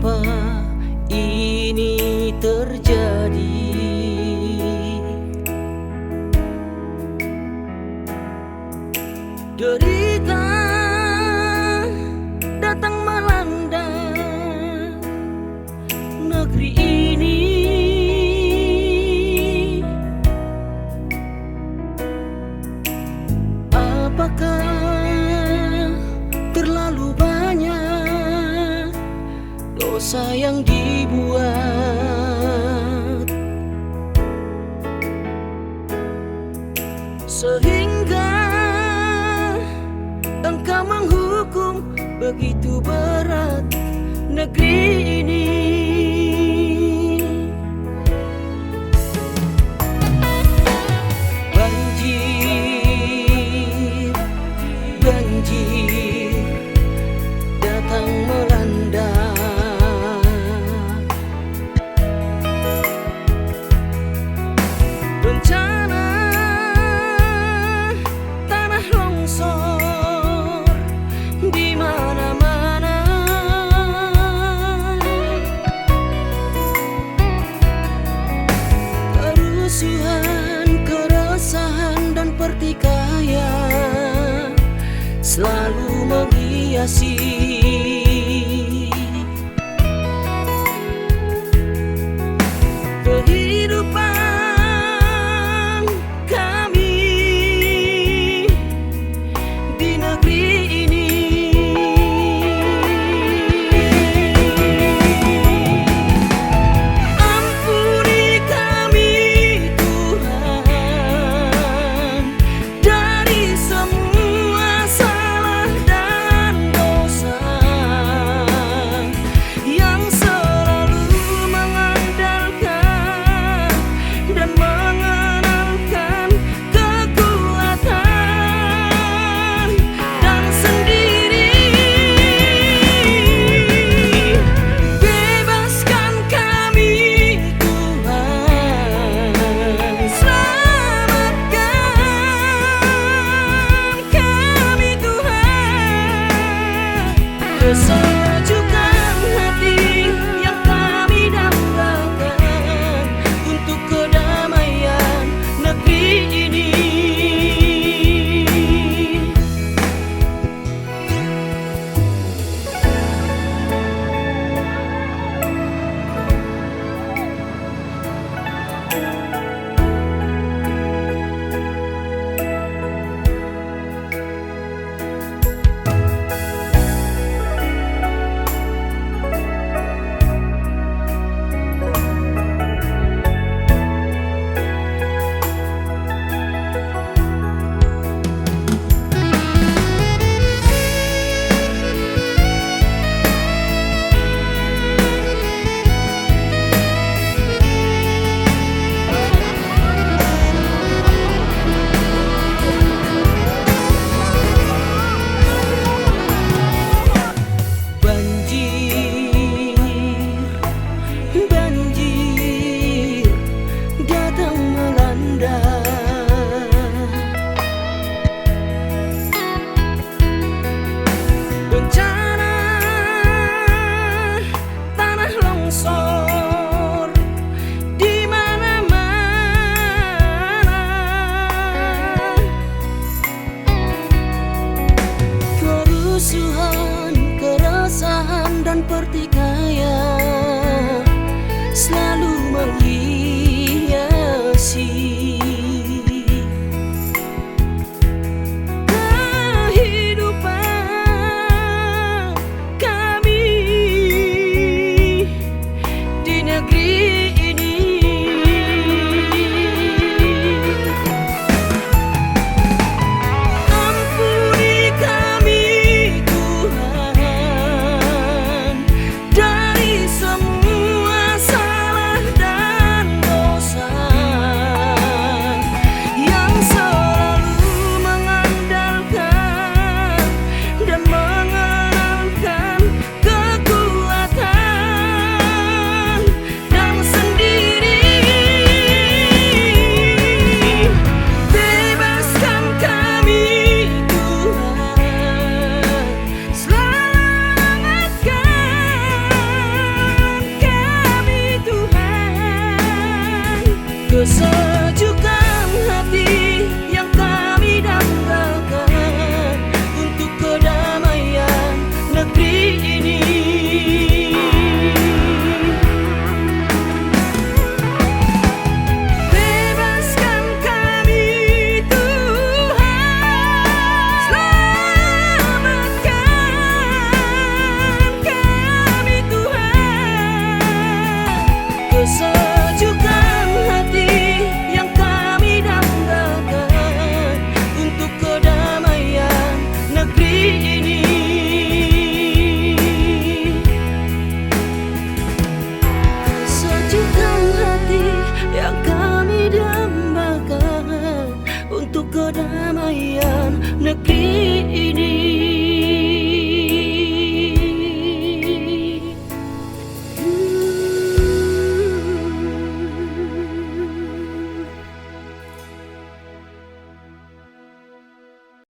mengapa ini terjadi. Derita datang melanda negeri ini. Apakah terlalu banyak dosa yang dibuat sehingga Engkau menghukum begitu berat negeri ini? Banjir, banjir datang melanda. Bencana tanah longsor di mana-mana. Kerusuhan, keresahan dan pertikaian selalu menghiasi kehidupan kami di negeri ini. Ampuni kami Tuhan dari semua salah dan dosa yang selalu mengandalkan dan mengenalkan kekuatan dan sendiri. Bebaskan kami Tuhan, selamatkan kami Tuhan. Kesejukkan hati yang kami dambakan untuk kedamaian negeri ini. Banjir datang melanda. Bencana tanah longsor di mana-mana. Kerusuhan, keresahan dan pertikaian selalu menghiasi kehidupan kami di negeri ini. Ampuni kami Tuhan ini.